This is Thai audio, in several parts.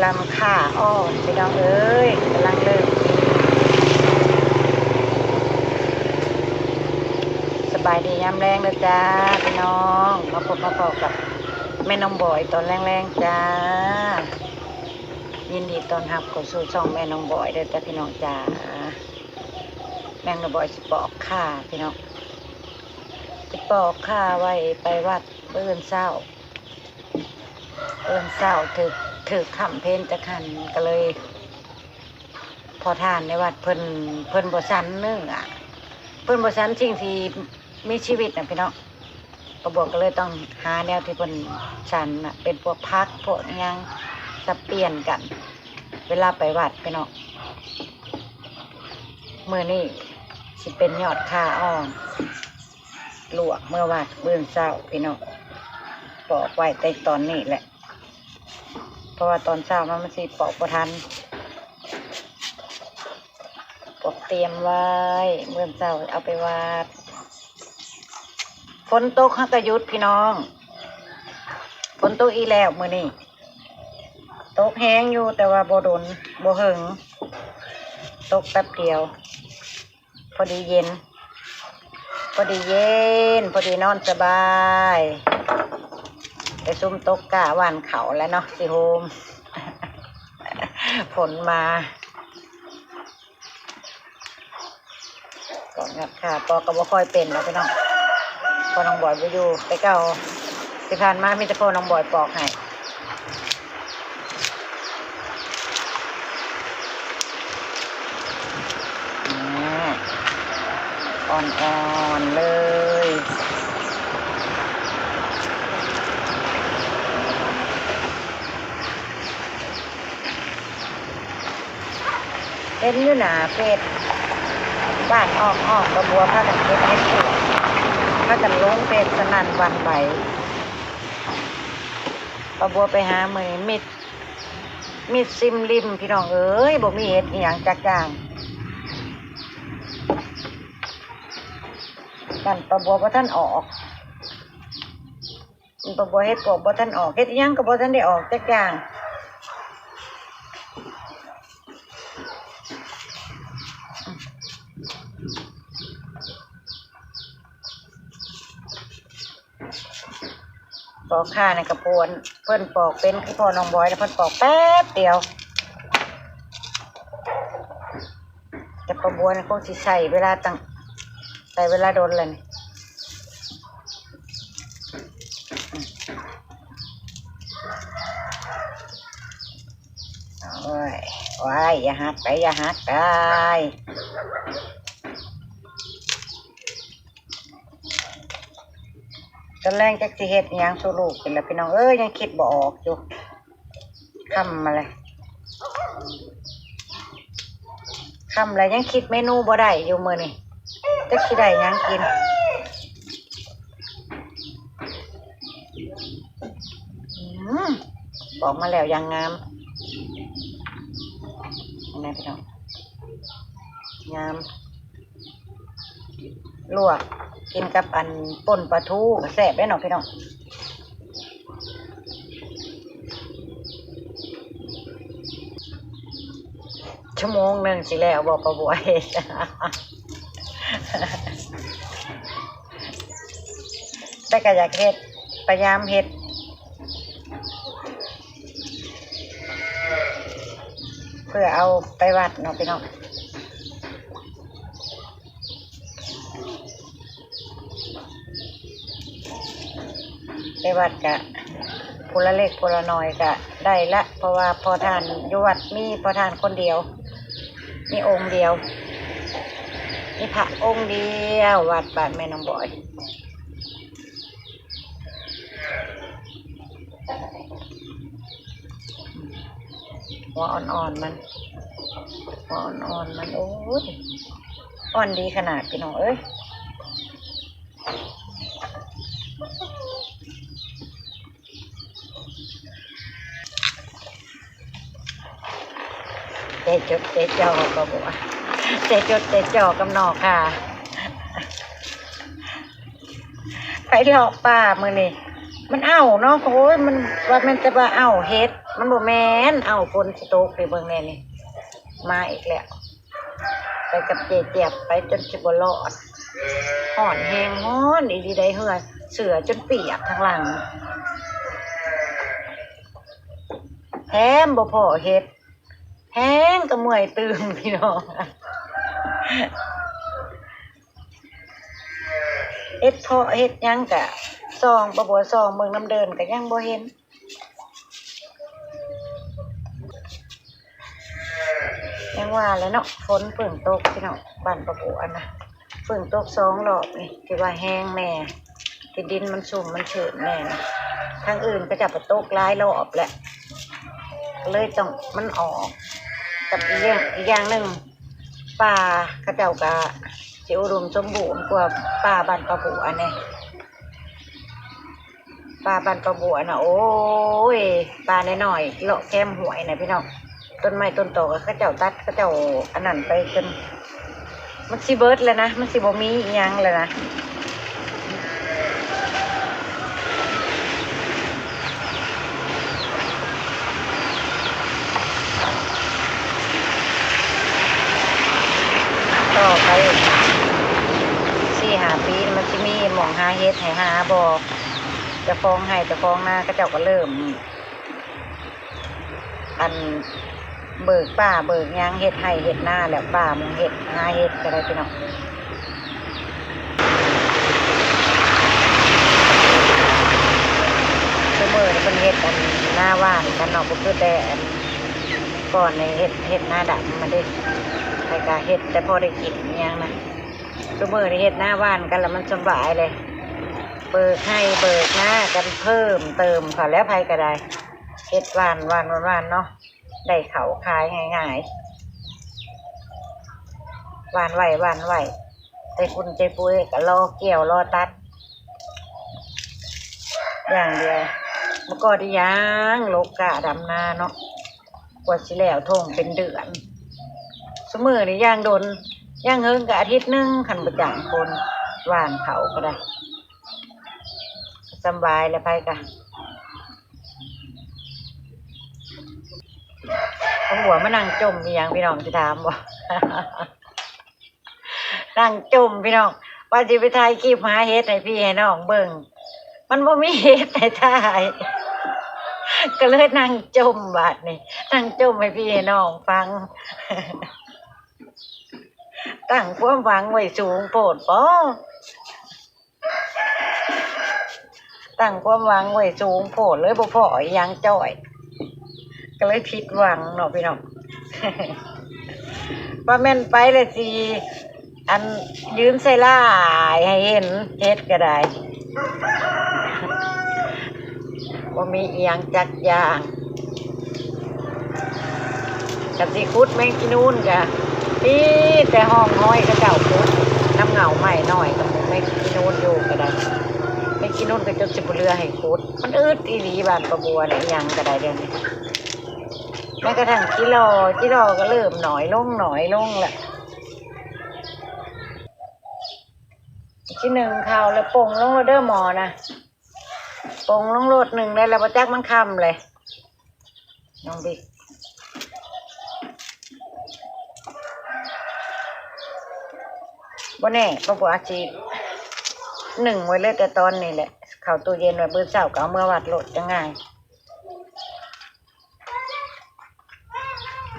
ลำค่าอ้อพี่น้องเอ้ยกำลังเริ่มสบายดียามแรงเลยจ้าพี่น้องมาพบมาพอกับแม่น้องบอยตอนแรงๆจ้ายินดีต้อนรับเข้าสู่ช่องแม่น้องบอยเด้อจ้าพี่น้องจ้าแม่น้องบอยสิปอกข่าพี่น้องสิปอกข่าไว้ไปวัดเบิ่นเศร้าถือขำเพนจะขันก็เลยพอทานในวัดเพิ่นบ่สันเนื้อเพิ่นบ่สันสิ่งที่มีชีวิตนะพี่น้องก็บอกก็เลยต้องหาแนวที่เพิ่นสันน่ะเป็นพวกพักพวกหยังสับเปลี่ยนกัน เวลาไปวัดพี่น้องมื้อนี้สิเป็นยอดข่าอ่อนลวกเมื่อวัดเบิ่นเช้าพี่น้องปอกไว้แต่ตอนนี้แหละเพราะว่าตอนเช้ามันสิปอกบ่ทันปอกเตรียมไว้เมื่อเช้าเอาไปวัดฝนตกฮักกะยุดพี่น้องฝนตกอีแล้วมื้อนี้ตกแห้งอยู่แต่ว่าบ่โดนบ่หึงตกแป๊บเดียวพอดีเย็นพอดีนอนสบายไปซุ่มตกกะหวานเขาแล้วเนาะสิโฮม ฝนมาก่อนงัดค่ะปอกก็บ่ค่อยเป็นแล้วพี่น้องพอน้องบอยไปอยู่ไปเก่าสิผ่านมามีแต่พอน้องบอยปอกให้อ่อนๆเลยเป็นอยู่หนาเป็ดบ้านออกกระบัวผ้ากันเป็ดเอ็ดเป็ดผ้ากันลงเป็ดสนั่นวันไหวกระบัวไปหามือมิดซิมริมพี่น้องเอ้ยบ่มีเห็ดอหย่างจักอย่างกันกระบัวบ่ท่านออกกระบัวเห็ดกบบ่ท่านออกเห็ดอหยังกระบัวท่านได้ออกจักอย่างปอกข่าในกระปวนเพิ่นปอกเป็นคือพ่อน้องบอยแล้วเพิ่นปอกแป๊บเดียวแต่กระบวนคงสิใส่เวลาโดนเลยโอ้ยว้ายอย่าหักได้ตอนแรกจักสิเฮ็ดหยังสู่ลูกเป็นละพี่น้องเอ้ยยังคิดบ่ออกอยู่ค่ำมาเลยค่ำแล้วยังคิดเมนูบ่ได้อยู่มื้อนี้จักสิได้หยังกินบอกมาแล้วยังงามนี่พี่น้องงามลวกกินกับอันป่นปลาทูก็แซ่บได้หน่อยพี่น้องชั่วโมงหนึ่งสิแล้วบอกประบวย แต่ก็อยากเฮ็ดพยายามเฮ็ดเพื่อเอาไปวัดเนาะพี่น้องไปวัดกะพละเล็กพละน้อยกะได้ละเพราะว่าพอทานอยู่วัดมีพอทานคนเดียวมีองค์เดียวมีพระองค์เดียววัดบ้านแม่น้องบอยหัวอ่อนๆมันหัวอ่อนๆมันโอ้ยอ่อนดีขนาดพี่น้องเอ้ยเตะจดเตะจอก็บอกว่าเตะจดเตะจอกำนอกค่ะไปหลอกป้ามือนี่มันเอ้าเนาะโอ้ยมันว่ามันจะว่าเอ้าเฮ็ด มันบ่แม่นเอาฝนสิตกไปเบิ่งแน่นี่มาอีกแล้วไปกับเจเจ็บไปจนสิบ่รอดห่อนแหงฮ้อนอีดีได้เหือเสือจนเปียกทั้งหลังแถมบ่พอเฮ็ดแห้งก็เมื่อยตื่นพี่น้องเฮ็ดเพาะเฮ็ดหยังกะซองบ่บ่ซองเบิ่งน้ำเดินก็ยังบ่เห็นยังว่าแล้วเนาะฝนเพิ่งตกพี่น้องบ้านประบัวนะเพิ่งตก2 รอบนี่ที่ว่าแห้งแน่ที่ดินมันชุ่มมันชื้นแน่นะทางอื่นก็จะไปตกหลายรอบแหละเลยต้องมันออกกับอีกอย่างหนึ่งป่าเขาเจ้ากะสิอุดมสมบูรณ์กว่าป่าบ้านประบัวเนี่ยป่าบ้านประบัวนะโอ้ยป่าน้อยๆเลาะแคมหวยนะพี่น้องต้นไม้ต้นโตก็เขาเจ้าตัดเขาเจ้าอันนั้นไปจนมันสิเบิดเลยนะมันสิบ่มีอีหยังเลยนะต่อไป4-5 ปีมันสิมีหม่องหาเฮ็ดให้หาบ่จะฟ้องให้จะฟ้องหน้าเขาเจ้าก็เริ่มอันเบิกป่าเบิกยางเฮ็ดให้เฮ็ดหน้าแล้วป่ามึงเฮ็ดหาเฮ็ดก็ได้พี่น้องชั่วโมงเป็นเฮ็ดอันหน้าว่านกันเนาะก็คือแต่ก่อนในเฮ็ดหน้าดำมันได้ใครก็เฮ็ดแต่พอได้กินยังนะชั่วโมงในเฮ็ดหน้าว่านกันแล้วมันสบายเลยเบิกให้เบิกหน้ากันเพิ่มเติมค่ะแล้วใครก็ได้เฮ็ดว่านเนาะได้เขาขายง่ายๆวานไหวแต่คุณใจปุ้ยก็รอเกี่ยวรอตัดอย่างเดียวเมื่อก่อนที่ยังโลกะดำนาเนาะกว่าสิแล้วทงเป็นเดือนสมือนี่ย่างโดนย่างเฮิงกับอาทิตย์นึงขันประจังคนหวานเขาก็ได้สบายแล้วไปกันหัวมานั่งจมมีอย่างพี่น้องจะถามบ่ นั่งจมพี่น้องว่าจะไปถ่ายคลิปหาเฮ็ดให้พี่ให้น้องเบิ่งมันบ่มีเฮ็ดให้ถ่ายก็เลยนั่งจมบาดนี่นั่งจมให้พี่ให้น้องฟัง ตั้งความหวังไว้สูงโพดบ่ตั้งความหวังไว้สูงโพดเลยบ่พออีหยังจ้อยก็เลยผิดหวังเนาะพี่น้อง ว่าแม่นไปเลยสิอันยืนใส่ลายให้เห็นเฮ็ดก็ได้ว่ามีอีหยังจักอย่างกับสิคุดแมงกินูนกะนี่แต่ห้องห้อยก็เจ้าคุดน้ำเหงาใหม่หน่อยกับแมงกินูนอยู่ก็ได้แมงกินูนก็จนสิบเรือให้คุดมันอึดอีหลีบานประบัวเนี่ยยังก็ได้เดี๋ยวนี้แม้กระทั่งกิโลก็เริ่มหน่อยลงแหละที่หนึ่งข่าวแล้วปงลงโรเดอร์หมอนะปงลงโรดหนึ่งได้แล้วประจักมันคำเลยน้องบิ๊กบ่แน่ก็บอกอาชีพหนึ่งไว้เลยแต่ตอนนี้แหละเข้าตู้เย็นไว้เบื้อเช้าก็เอาเมื่อวัดโหลดจะง่าย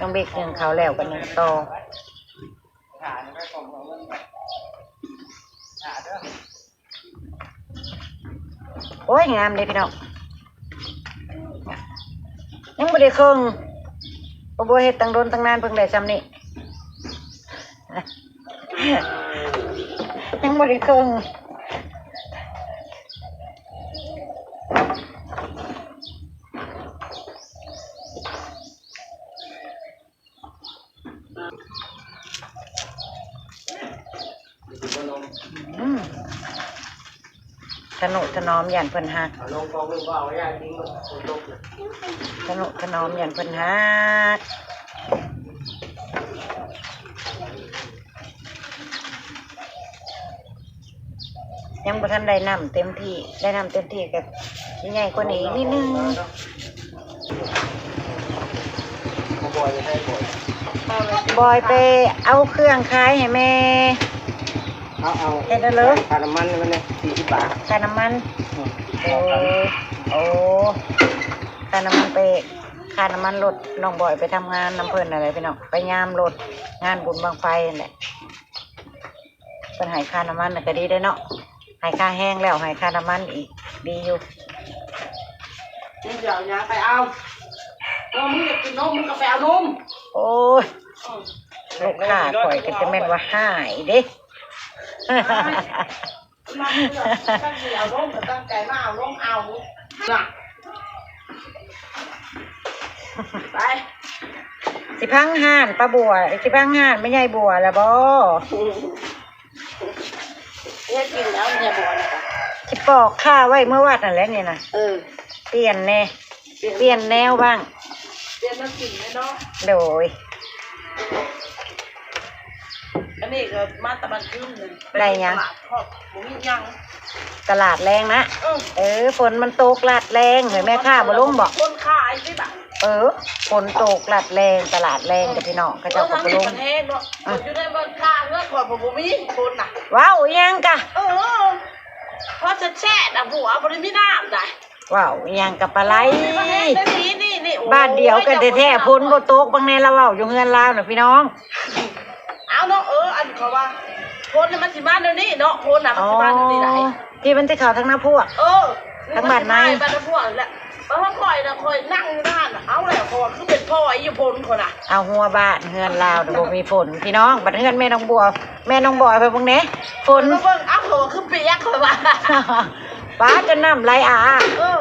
น้องบิ๊กหนึ่งเขาแล้วกันหนึ่งต่อโอ้ยงามเลยพี่น้องยังไม่ได้ครึ่งบ่เฮ็ดตั้งโดนตั้งนานเพิ่งได้ซ้ำนี่ยังไม่ได้ครึ่งถนุถนอมยันเพิ่นฮักถนุถนอมยันเพิ่นฮักยังบ่ทันได้นำเต็มที่ได้นำเต็มที่กับใหญ่กว่านี้นิดนึง อยจะให้บ่อย บอยไปเอาเครื่องขายให้แม่ เอา เห็นแล้วเหรอ ค่าน้ำมันมันเนี่ย40 บาท ค่าน้ำมันโอ้โอ้ค่าน้ำมันไปค่าน้ำมันรถน้องบอยไปทำงานน้ำเพลินอะไรพี่น้องไปยามรถงานบุญบังไฟนั่นแหละเป็นใหายค่าน้ำมันน่ะก็ดีได้อเนาะใหายค่าแห้งแล้วใหายค่าน้ำมันอีกดีอยู่ มึงเดี๋ยวยาไปเอามึงอยากกินนมมึงก็ไปเอานม โอ้ยลูกค้าข่อยก็จะแม่นว่าหายเด้ มาเพื่อตั้งใจเอานมแต่ตั้งใจมาเอานมเอาน่ะไป สิพังห่านป้าบัวสิพังห่านไม่ใหญ่บัวละบ่ เนี่ยกินแล้วเนี่ยบอกนะ สิปอกข้าไว้เมื่อวานนั่นแหละนี่นะ เออ เปลี่ยนแน่เปลี่ยนแนวบ้าง เรียนมากินไหมเนาะ โดย อันนี้ก็มาตะบันขึ้นเลย ได้ยัง ทอดหมูยัง ตลาดแรงนะ ฝนมันตกลาดแรงเหมือนแม่ค้ามาลงบอก คนขายสิบ่ะ ฝนตกลาดแรงตลาดแรงกับพี่น้องเขาเจ้าก็ ทั้ง มา ใน ลง ประเทศเนาะอยู่ในบ้านข้างเรื่องก่อนผมมีคนน่ะ ว้าวยังกะ เพราะจะแช่น่ะหัวบริมีน้ำได้ ว้าวยังกับปลาไหล นี่บ้านเดียวกันแท้ๆฝนบ่ตกบางแน่ละเว้าอยู่เฮือนลาวน่ะพี่น้อง เอาเนาะอันเขาว่าคนน่ะมันสิมาเดี๋ยวนี้เนาะคนน่ะมันสิมาเดี๋ยวนี้ได้ ที่มันจะเข้าทางหน้าพวก ทั้งบ้านใน บ้านพวกแหละเพราะว่าคอยน่ะคอยนั่งอยู่ด้านน่ะเอาแล้วคอยคือเป็นพ่อไอ้อยู่พลคนน่ะ เอาหัวบ้านเฮือนลาวน่ะบ่มีฝนพี่น้องบัดเฮือนแม่น้องบัวแม่น้องบอยไปเบิ่งแหน่ฝน เบิ่งเอาเขาคือเปียกเขาว่า ป้าจะน้ำไหล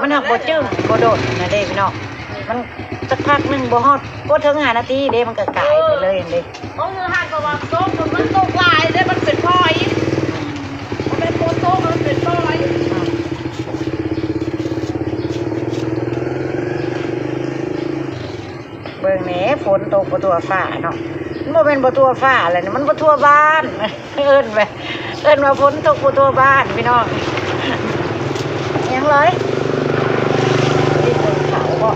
มันหักบ่จืดบ่โดดนะเด้พี่น้องมันสักพักหนึงบ่ฮอดบ่ถึง5 นาทีเด้มันก็กลายไปเลยเด้ เอาคือหันเขาว่าโต๊ะมันตกลายได้มันเป็นพ่อไอ้มันเป็นโต๊ะมันเป็นพ่อไอ้ เบิ่งแหน่ฝนตกบ่ทั่วฟ้าเนาะมันบ่แม่นบ่ทั่วฟ้าเลยนะมันบ่ทั่วบ้าน เอิ้นว่าฝนตกบ่ทั่วบ้านพี่น้องยังเลยที่เพิ่นเขาบ่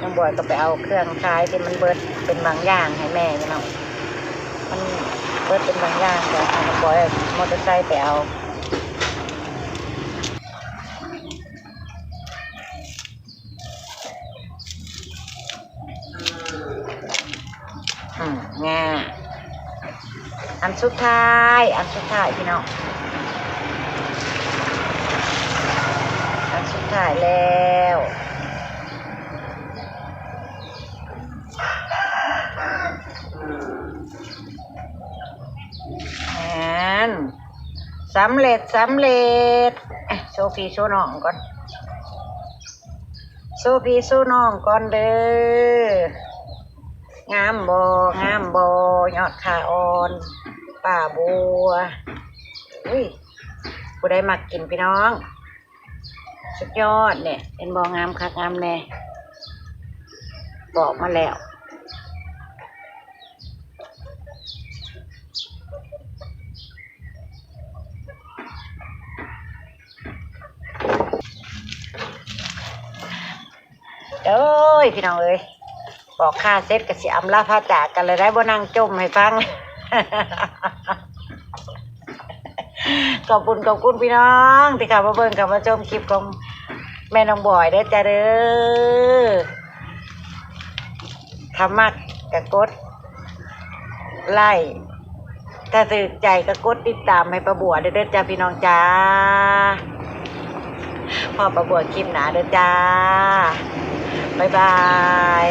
น้องบอยก็ไปเอาเครื่องขายที่มันเบิดเป็นบางอย่างให้แม่พี่น้องมันเบิดเป็นบางอย่างเดี๋ยวให้น้องบอยมอเตอร์ไซค์ไปเอาง่าอันสุดท้ายพี่น้องอันสุดท้ายแล้วสำเร็จโซฟีโซน้องก่อนโซฟีโซน้องก่อนเด้องามบ่ยอดขาอ่อนป่าบัวผู้ใดมักกินพี่น้องสุดยอดเนี่ยเป็นบ่งามคักงามแน่บอกมาแล้วพี่น้องเอ้ยบอกค่าเซ็ตกับสิอำลาพาจากกันเลยได้บ่นั่งจมให้ฟัง ขอบคุณพี่น้องที่เข้ามาเบิ่งเข้ามาชมคลิปของแม่น้องบอยเด้อจ้าเด้อทำมักกะกดไล่ถ้าตื่นใจกะกดติดตามให้ประบัวเด้อจ้าพี่น้องจ้าพอประบัวคลิปหนาเด้อจ้าบ๊ายบาย